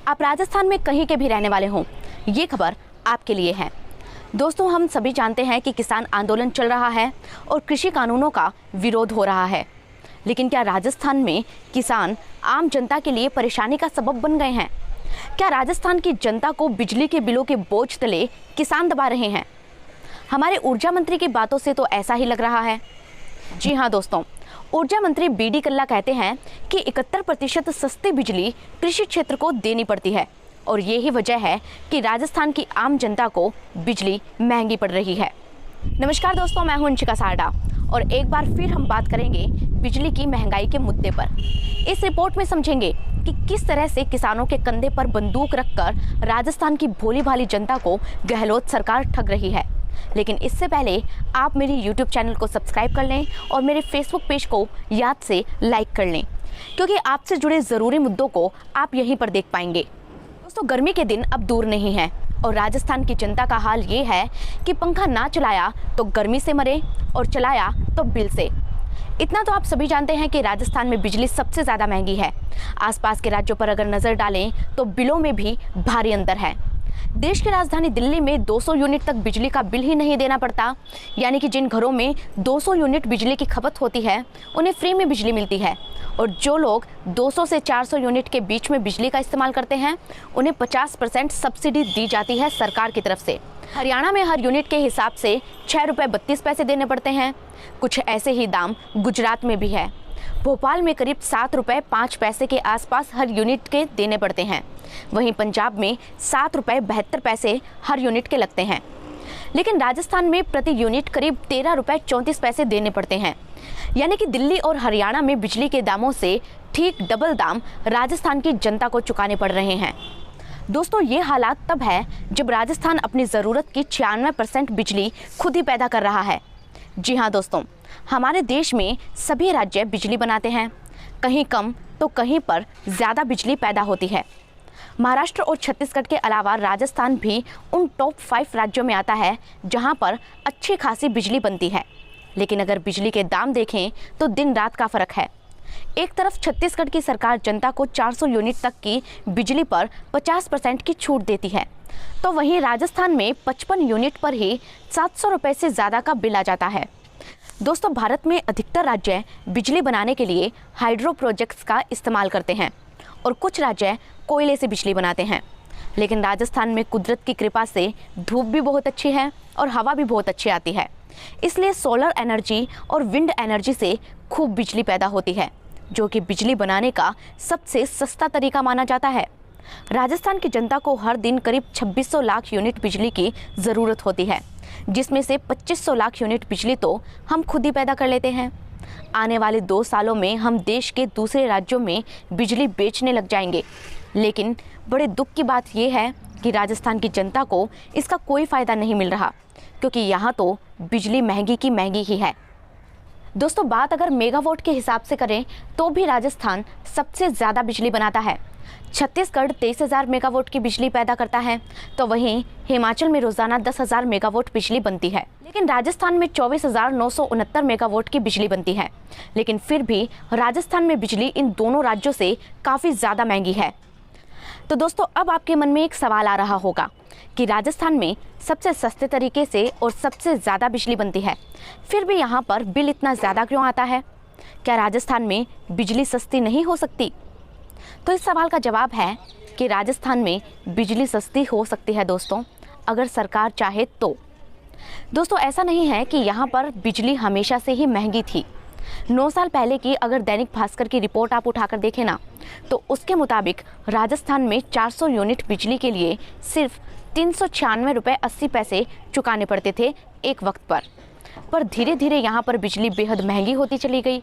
आप राजस्थान में कहीं के भी रहने वाले हों, ये खबर आपके लिए है। दोस्तों, हम सभी जानते हैं कि किसान आंदोलन चल रहा है और कृषि कानूनों का विरोध हो रहा है। लेकिन क्या राजस्थान में किसान आम जनता के लिए परेशानी का सबब बन गए हैं? क्या राजस्थान की जनता को बिजली के बिलों के बोझ तले किसान दबा रहे हैं? हमारे ऊर्जा मंत्री की बातों से तो ऐसा ही लग रहा है। जी हाँ दोस्तों, ऊर्जा मंत्री बी.डी. कल्ला कहते हैं कि 71% सस्ती बिजली कृषि क्षेत्र को देनी पड़ती है और यही वजह है कि राजस्थान की आम जनता को बिजली महंगी पड़ रही है। नमस्कार दोस्तों, मैं हूं अंशिका सारडा और एक बार फिर हम बात करेंगे बिजली की महंगाई के मुद्दे पर। इस रिपोर्ट में समझेंगे कि किस तरह से किसानों के कंधे पर बंदूक रखकर राजस्थान की भोली भाली जनता को गहलोत सरकार ठग रही है। लेकिन इससे पहले आप मेरी YouTube चैनल को सब्सक्राइब कर लें और मेरे Facebook पेज को याद से लाइक कर लें, क्योंकि आपसे जुड़े ज़रूरी मुद्दों को आप यहीं पर देख पाएंगे। दोस्तों, गर्मी के दिन अब दूर नहीं हैं और राजस्थान की जनता का हाल ये है कि पंखा ना चलाया तो गर्मी से मरे और चलाया तो बिल से। इतना तो आप सभी जानते हैं कि राजस्थान में बिजली सबसे ज़्यादा महंगी है। आसपास के राज्यों पर अगर नज़र डालें तो बिलों में भी भारी अंतर है। देश की राजधानी दिल्ली में 200 यूनिट तक बिजली का बिल ही नहीं देना पड़ता, यानी कि जिन घरों में 200 यूनिट बिजली की खपत होती है उन्हें फ्री में बिजली मिलती है और जो लोग 200 से 400 यूनिट के बीच में बिजली का इस्तेमाल करते हैं उन्हें 50% सब्सिडी दी जाती है सरकार की तरफ से। हरियाणा में हर यूनिट के हिसाब से 6 रुपये 32 पैसे देने पड़ते हैं। कुछ ऐसे ही दाम गुजरात में भी है। भोपाल में करीब 7 रुपये 5 पैसे के आसपास हर यूनिट के देने पड़ते हैं। वहीं पंजाब में 7 रुपये 72 पैसे हर यूनिट के लगते हैं। लेकिन राजस्थान में प्रति यूनिट करीब 13 रुपये 34 पैसे देने पड़ते हैं। यानी कि दिल्ली और हरियाणा में बिजली के दामों से ठीक डबल दाम राजस्थान की जनता को चुकाने पड़ रहे हैं। दोस्तों, ये हालात तब है जब राजस्थान अपनी ज़रूरत की 96% बिजली खुद ही पैदा कर रहा है। जी हाँ दोस्तों, हमारे देश में सभी राज्य बिजली बनाते हैं। कहीं कम तो कहीं पर ज़्यादा बिजली पैदा होती है। महाराष्ट्र और छत्तीसगढ़ के अलावा राजस्थान भी उन टॉप 5 राज्यों में आता है जहां पर अच्छी खासी बिजली बनती है। लेकिन अगर बिजली के दाम देखें तो दिन रात का फ़र्क है। एक तरफ छत्तीसगढ़ की सरकार जनता को 400 यूनिट तक की बिजली पर 50% की छूट देती है, तो वहीं राजस्थान में 55 यूनिट पर ही 700 रुपये से ज़्यादा का बिल आ जाता है। दोस्तों, भारत में अधिकतर राज्य बिजली बनाने के लिए हाइड्रो प्रोजेक्ट्स का इस्तेमाल करते हैं और कुछ राज्य कोयले से बिजली बनाते हैं। लेकिन राजस्थान में कुदरत की कृपा से धूप भी बहुत अच्छी है और हवा भी बहुत अच्छी आती है, इसलिए सोलर एनर्जी और विंड एनर्जी से खूब बिजली पैदा होती है, जो कि बिजली बनाने का सबसे सस्ता तरीका माना जाता है। राजस्थान की जनता को हर दिन करीब 2600 लाख यूनिट बिजली की ज़रूरत होती है, जिसमें से 2500 लाख यूनिट बिजली तो हम खुद ही पैदा कर लेते हैं। आने वाले 2 सालों में हम देश के दूसरे राज्यों में बिजली बेचने लग जाएंगे। लेकिन बड़े दुख की बात यह है कि राजस्थान की जनता को इसका कोई फ़ायदा नहीं मिल रहा, क्योंकि यहाँ तो बिजली महंगी की महंगी ही है। दोस्तों, बात अगर मेगावाट के हिसाब से करें तो भी राजस्थान सबसे ज़्यादा बिजली बनाता है। छत्तीसगढ़ 23,000 मेगावाट की बिजली पैदा करता है, तो वहीं हिमाचल में रोज़ाना 10,000 मेगावाट बिजली बनती है। लेकिन राजस्थान में 24,969 मेगावाट की बिजली बनती है। लेकिन फिर भी राजस्थान में बिजली इन दोनों राज्यों से काफ़ी ज़्यादा महंगी है। तो दोस्तों, अब आपके मन में एक सवाल आ रहा होगा कि राजस्थान में सबसे सस्ते तरीके से और सबसे ज़्यादा बिजली बनती है, फिर भी यहाँ पर बिल इतना ज़्यादा क्यों आता है? क्या राजस्थान में बिजली सस्ती नहीं हो सकती? तो इस सवाल का जवाब है कि राजस्थान में बिजली सस्ती हो सकती है दोस्तों, अगर सरकार चाहे तो। दोस्तों, ऐसा नहीं है कि यहाँ पर बिजली हमेशा से ही महंगी थी। 9 साल पहले की अगर दैनिक भास्कर की रिपोर्ट आप उठाकर देखें ना, तो उसके मुताबिक राजस्थान में 400 यूनिट बिजली के लिए सिर्फ 396 रुपये 80 पैसे चुकाने पड़ते थे एक वक्त पर धीरे धीरे यहाँ पर बिजली बेहद महंगी होती चली गई।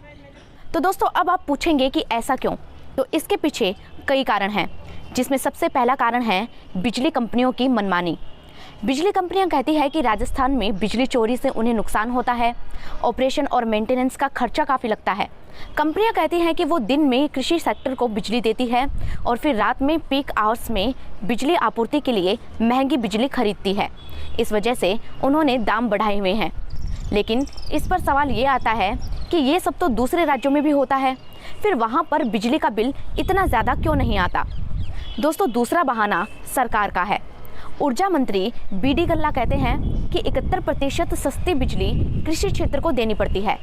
तो दोस्तों, अब आप पूछेंगे कि ऐसा क्यों? तो इसके पीछे कई कारण हैं, जिसमें सबसे पहला कारण है बिजली कंपनियों की मनमानी। बिजली कंपनियां कहती है कि राजस्थान में बिजली चोरी से उन्हें नुकसान होता है, ऑपरेशन और मेंटेनेंस का खर्चा काफ़ी लगता है। कंपनियां कहती हैं कि वो दिन में कृषि सेक्टर को बिजली देती है और फिर रात में पीक आवर्स में बिजली आपूर्ति के लिए महंगी बिजली खरीदती है। इस वजह से उन्होंने दाम बढ़ाए हुए हैं। लेकिन इस पर सवाल ये आता है कि ये सब तो दूसरे राज्यों में भी होता है, फिर वहाँ पर बिजली का बिल इतना ज़्यादा क्यों नहीं आता? दोस्तों दूसरा बहाना सरकार का है। ऊर्जा मंत्री बीडी कल्ला कहते हैं कि 71% सस्ती बिजली कृषि क्षेत्र को देनी पड़ती है,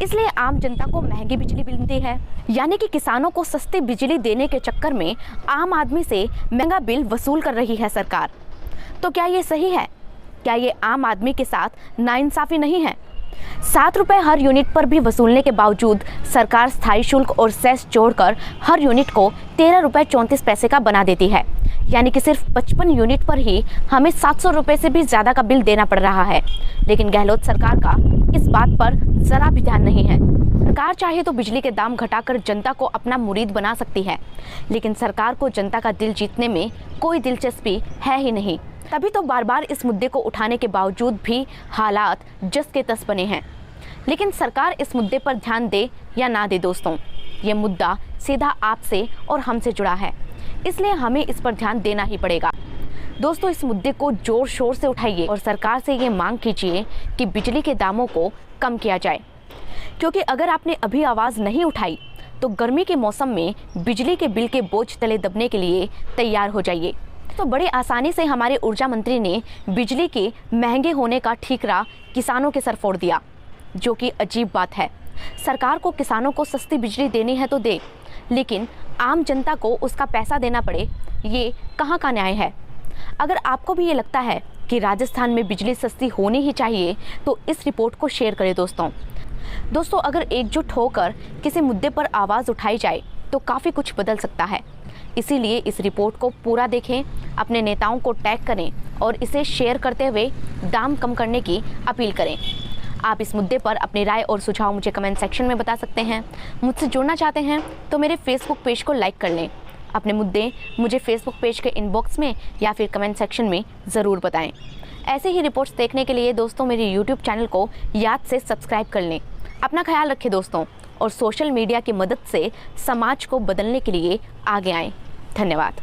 इसलिए आम जनता को महंगी बिजली मिलती है। यानी कि किसानों को सस्ती बिजली देने के चक्कर में आम आदमी से महंगा बिल वसूल कर रही है सरकार। तो क्या ये सही है? क्या ये आम आदमी के साथ नाइंसाफी नहीं है? 7 रुपए हर यूनिट पर भी वसूलने के बावजूद सरकार स्थायी शुल्क और सेस जोड़कर हर यूनिट को 13 रुपए 34 पैसे का बना देती है। यानी कि सिर्फ 55 यूनिट पर ही हमें 700 रुपए से भी ज़्यादा का बिल देना पड़ रहा है। लेकिन गहलोत सरकार का इस बात पर ज़रा भी ध्यान नहीं है। सरकार चाहे तो बिजली के दाम घटाकर जनता को अपना मुरीद बना सकती है, लेकिन सरकार को जनता का दिल जीतने में कोई दिलचस्पी है ही नहीं। तभी तो बार बार इस मुद्दे को उठाने के बावजूद भी हालात जस के तस बने हैं। लेकिन सरकार इस मुद्दे पर ध्यान दे या ना दे दोस्तों, ये मुद्दा सीधा आपसे और हमसे जुड़ा है, इसलिए हमें इस पर ध्यान देना ही पड़ेगा। दोस्तों इस मुद्दे को जोर शोर से उठाइए और सरकार से ये मांग कीजिए कि बिजली के दामों को कम किया जाए, क्योंकि अगर आपने अभी आवाज़ नहीं उठाई तो गर्मी के मौसम में बिजली के बिल के बोझ तले दबने के लिए तैयार हो जाइए। तो बड़ी आसानी से हमारे ऊर्जा मंत्री ने बिजली के महंगे होने का ठीकरा किसानों के सर फोड़ दिया, जो कि अजीब बात है। सरकार को किसानों को सस्ती बिजली देनी है तो दे, लेकिन आम जनता को उसका पैसा देना पड़े, ये कहाँ का न्याय है? अगर आपको भी ये लगता है कि राजस्थान में बिजली सस्ती होनी ही चाहिए तो इस रिपोर्ट को शेयर करें दोस्तों अगर एकजुट होकर किसी मुद्दे पर आवाज़ उठाई जाए तो काफ़ी कुछ बदल सकता है। इसीलिए इस रिपोर्ट को पूरा देखें, अपने नेताओं को टैग करें और इसे शेयर करते हुए दाम कम करने की अपील करें। आप इस मुद्दे पर अपनी राय और सुझाव मुझे कमेंट सेक्शन में बता सकते हैं। मुझसे जुड़ना चाहते हैं तो मेरे फेसबुक पेज को लाइक कर लें। अपने मुद्दे मुझे फेसबुक पेज के इनबॉक्स में या फिर कमेंट सेक्शन में ज़रूर बताएं। ऐसे ही रिपोर्ट्स देखने के लिए दोस्तों मेरे यूट्यूब चैनल को याद से सब्सक्राइब कर लें। अपना ख्याल रखें दोस्तों, और सोशल मीडिया की मदद से समाज को बदलने के लिए आगे आएं। धन्यवाद।